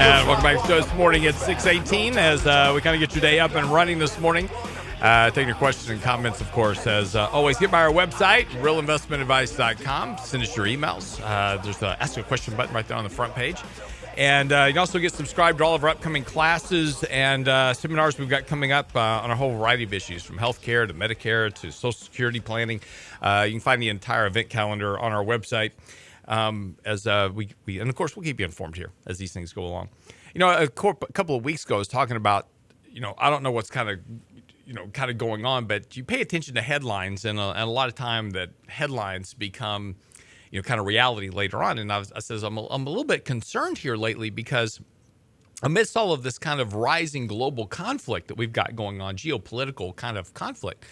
And welcome back to the show this morning at 6:18 as we kind of get your day up and running this morning. Taking your questions and comments, of course, as always. Get by our website, realinvestmentadvice.com. Send us your emails. There's a Ask a Question button right there on the front page. And you can also get subscribed to all of our upcoming classes and seminars we've got coming up on a whole variety of issues, from healthcare to Medicare to Social Security planning. You can find the entire event calendar on our website. And of course, we'll keep you informed here as these things go along. You know, a couple of weeks ago, I was talking about, I don't know what's kind of going on, but you pay attention to headlines, and a lot of time that headlines become, kind of reality later on. And I says I'm a little bit concerned here lately because amidst all of this kind of rising global conflict that we've got going on, geopolitical kind of conflict,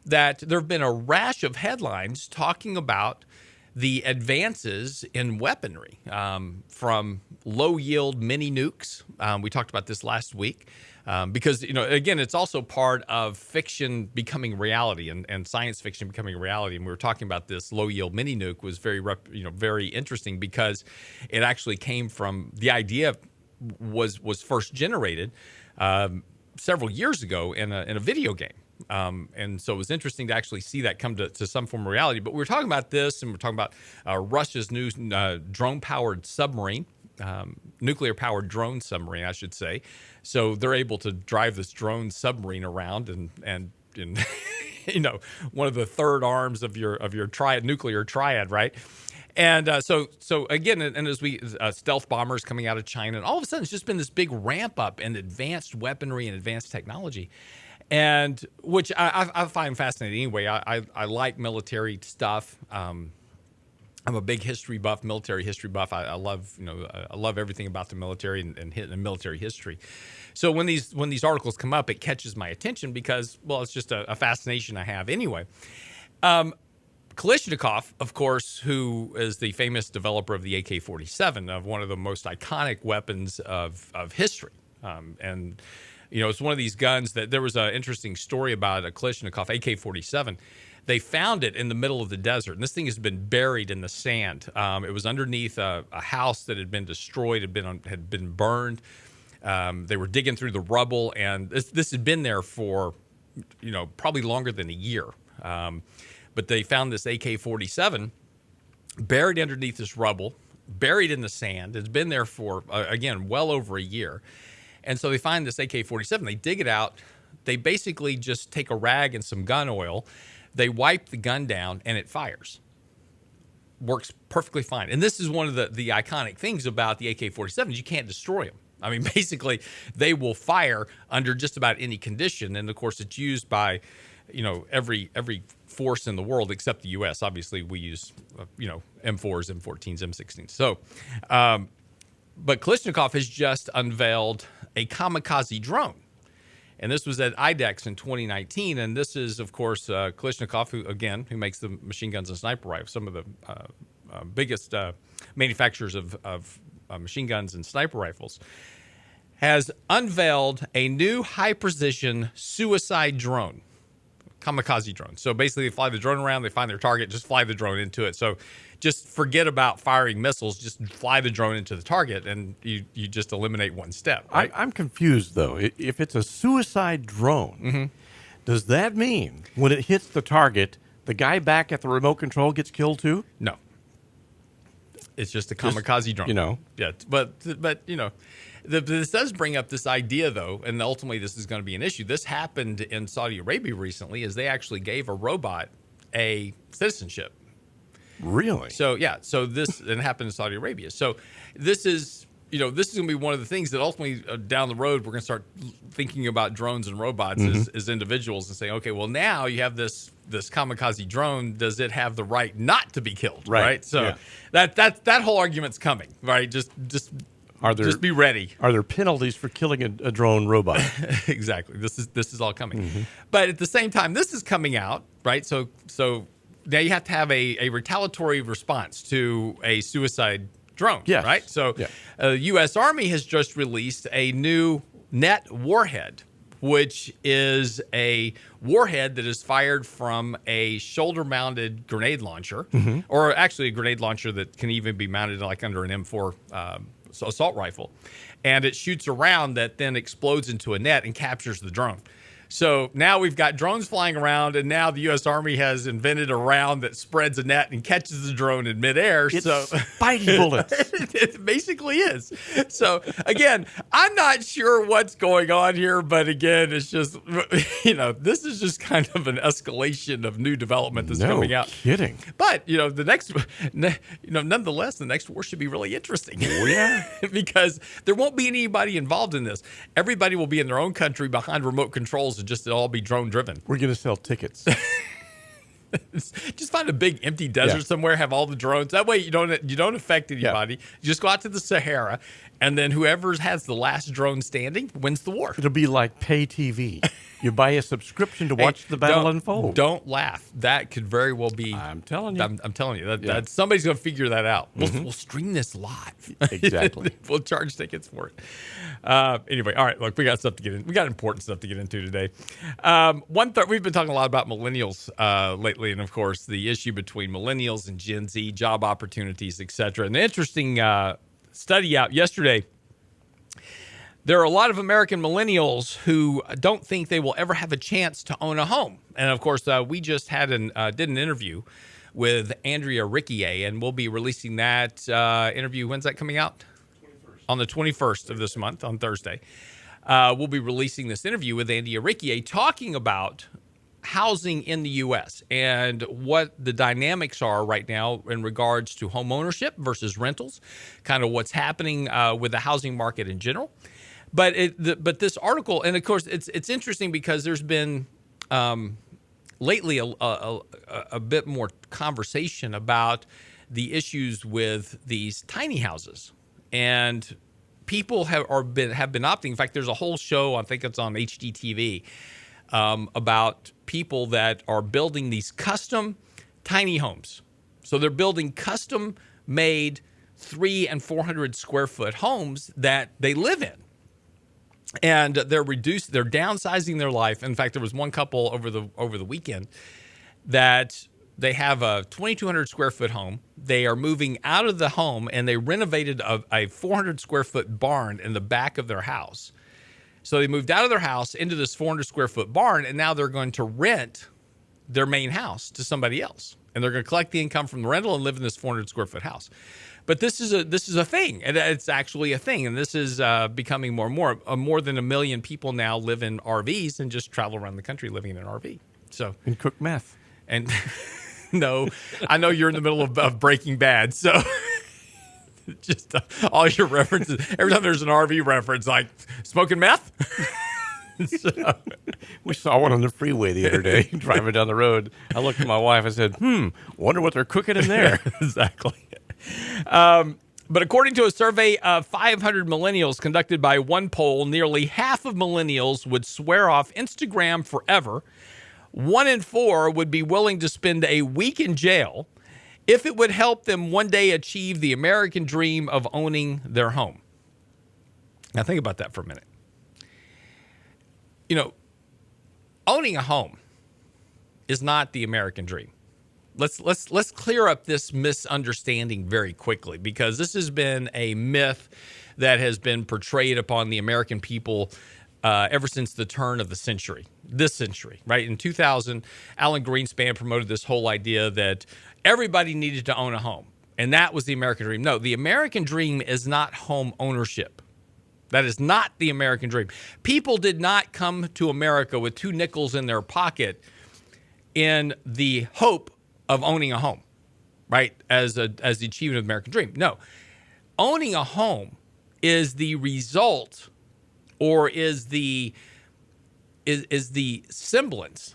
that there have been a rash of headlines talking about the advances in weaponry, from low-yield mini nukes. We talked about this last week because, again, it's also part of fiction becoming reality and science fiction becoming reality. And we were talking about this low-yield mini nuke was very interesting because it actually came from the idea was first generated several years ago in a video game. And so it was interesting to actually see that come to some form of reality. But we were talking about this, and we're talking about Russia's new drone-powered submarine, nuclear-powered drone submarine, I should say. So they're able to drive this drone submarine around, and one of the third arms of your nuclear triad, right? And so again, and as we stealth bombers coming out of China, and all of a sudden it's just been this big ramp up in advanced weaponry and advanced technology. And which I find fascinating anyway. I like military stuff. I'm a big history buff, military history buff. I love everything about the military and military history. So when these articles come up, it catches my attention because, well, it's just a fascination I have anyway. Kalashnikov, of course, who is the famous developer of the AK-47, of one of the most iconic weapons of history, and it's one of these guns that there was an interesting story about a Kalashnikov AK-47. They found it in the middle of the desert, and this thing has been buried in the sand. It was underneath a house that had been destroyed, had been burned. They were digging through the rubble, and this had been there for, probably longer than a year. But they found this AK-47 buried underneath this rubble, buried in the sand. It's been there for, again, well over a year. And so they find this AK-47, they dig it out, they basically just take a rag and some gun oil, they wipe the gun down, and it fires. Works perfectly fine. And this is one of the iconic things about the AK-47s. You can't destroy them. I mean, basically, they will fire under just about any condition. And, of course, it's used by, every force in the world except the U.S. Obviously, we use, M4s, M14s, M16s. So, but Kalashnikov has just unveiled a kamikaze drone. And this was at IDEX in 2019. And this is, of course, Kalashnikov, who makes the machine guns and sniper rifles, some of the biggest manufacturers of machine guns and sniper rifles, has unveiled a new high-precision suicide drone, kamikaze drone. So basically, they fly the drone around, they find their target, just fly the drone into it. So just forget about firing missiles, just fly the drone into the target, and you just eliminate one step. Right? I'm confused, though. If it's a suicide drone, does that mean when it hits the target, the guy back at the remote control gets killed too? No. It's just a kamikaze drone. Yeah, but this does bring up this idea, though, and ultimately this is going to be an issue. This happened in Saudi Arabia recently, as they actually gave a robot a citizenship. Really? So this happened in Saudi Arabia. So this is going to be one of the things that ultimately down the road we're going to start thinking about drones and robots as individuals and saying, okay, well, now you have this kamikaze drone. Does it have the right not to be killed? Right. So that whole argument's coming. Right. Just be ready. Are there penalties for killing a drone robot? Exactly. This is all coming. But at the same time, this is coming out. Right. So now you have to have a retaliatory response to a suicide drone, right? So the U.S. Army has just released a new net warhead, which is a warhead that is fired from a shoulder-mounted grenade launcher, or actually a grenade launcher that can even be mounted like under an M4 assault rifle. and it shoots a round that then explodes into a net and captures the drone. So now we've got drones flying around, and now the U.S. Army has invented a round that spreads a net and catches the drone in midair. It's so Spidey bullets. It basically is. So again, I'm not sure what's going on here, but again, it's just, this is just kind of an escalation of new development that's coming out. No kidding. But the next, nonetheless, the next war should be really interesting. Oh, yeah. Because there won't be anybody involved in this. Everybody will be in their own country behind remote controls. It'll all be drone driven. We're going to sell tickets. Just find a big empty desert somewhere, have all the drones. That way you don't affect anybody. You just go out to the Sahara, and then whoever has the last drone standing wins the war. It'll be like pay TV. You buy a subscription to watch the battle unfold. Don't laugh. That could very well be. I'm telling you. I'm telling you that somebody's going to figure that out. We'll stream this live. Exactly. We'll charge tickets for it. Anyway, all right. Look, we got stuff to get in. We got important stuff to get into today. We've been talking a lot about millennials lately, and of course, the issue between millennials and Gen Z, job opportunities, etc. An interesting study out yesterday. There are a lot of American millennials who don't think they will ever have a chance to own a home. And of course, we just did an interview with Andrea Riccier, and we'll be releasing that interview. When's that coming out? 21st. On the 21st of this month, on Thursday. We'll be releasing this interview with Andrea Riccier talking about housing in the U.S. and what the dynamics are right now in regards to home ownership versus rentals, kind of what's happening with the housing market in general. But this article, and of course, it's interesting because there's been lately a bit more conversation about the issues with these tiny houses, and people have been opting. In fact, there's a whole show, I think it's on HGTV, about people that are building these custom tiny homes. So they're building custom made 300 and 400 square foot homes that they live in. And they're downsizing their life. In fact, there was one couple over the weekend that they have a 2,200 square foot home. They are moving out of the home, and they renovated a 400 square foot barn in the back of their house. So they moved out of their house into this 400 square foot barn, and now they're going to rent their main house to somebody else. And they're going to collect the income from the rental and live in this 400 square foot house. But this is a thing, and it's actually a thing, and this is becoming more and more. More than 1 million people now live in RVs and just travel around the country living in an RV. And cook meth. And no, I know you're in the middle of Breaking Bad, so just all your references. Every time there's an RV reference, like smoking meth. So, we saw one on the freeway the other day driving down the road. I looked at my wife and said, wonder what they're cooking in there. Exactly. But according to a survey of 500 millennials conducted by one poll, nearly half of millennials would swear off Instagram forever. 1 in 4 would be willing to spend a week in jail if it would help them one day achieve the American dream of owning their home. Now think about that for a minute. Owning a home is not the American dream. Let's clear up this misunderstanding very quickly, because this has been a myth that has been portrayed upon the American people ever since the turn of this century, right? In 2000, Alan Greenspan promoted this whole idea that everybody needed to own a home, and that was the American dream. No, the American dream is not home ownership. That is not the American dream. People did not come to America with 2 nickels in their pocket in the hope of owning a home, right? As the achievement of the American dream. No, owning a home is the result, or is the semblance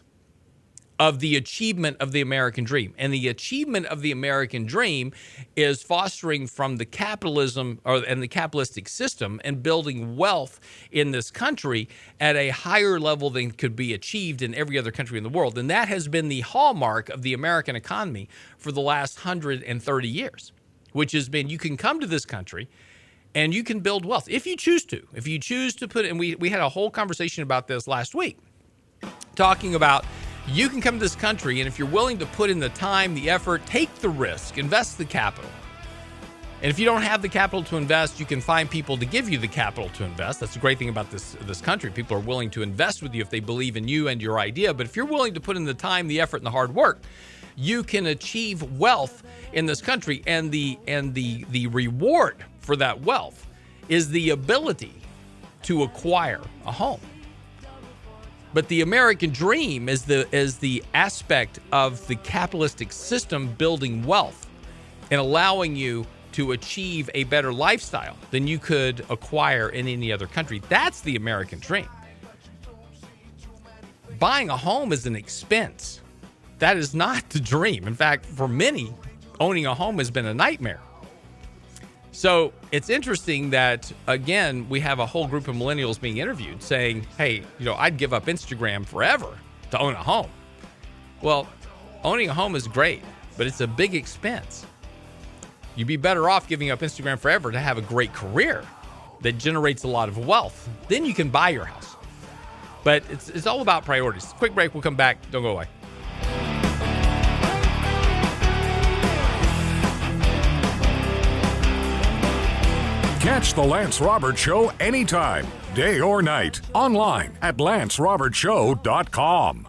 of the achievement of the American dream. And the achievement of the American dream is fostering from the capitalism and the capitalistic system and building wealth in this country at a higher level than could be achieved in every other country in the world. And that has been the hallmark of the American economy for the last 130 years, which has been, you can come to this country and you can build wealth if you choose to. If you choose to put it, and we had a whole conversation about this last week, talking about you can come to this country, and if you're willing to put in the time, the effort, take the risk, invest the capital, And if you don't have the capital to invest, you can find people to give you the capital to invest. That's the great thing about this country. People are willing to invest with you if they believe in you and your idea. But if you're willing to put in the time, the effort, and the hard work, you can achieve wealth in this country. And the reward for that wealth is the ability to acquire a home. But the American dream is the aspect of the capitalistic system building wealth and allowing you to achieve a better lifestyle than you could acquire in any other country. That's the American dream. Buying a home is an expense. That is not the dream. In fact, for many, owning a home has been a nightmare. So it's interesting that, again, we have a whole group of millennials being interviewed saying, hey, I'd give up Instagram forever to own a home. Well, owning a home is great, but it's a big expense. You'd be better off giving up Instagram forever to have a great career that generates a lot of wealth. Then you can buy your house. But it's all about priorities. Quick break. We'll come back. Don't go away. Catch The Lance Roberts Show anytime, day or night, online at lancerobertshow.com.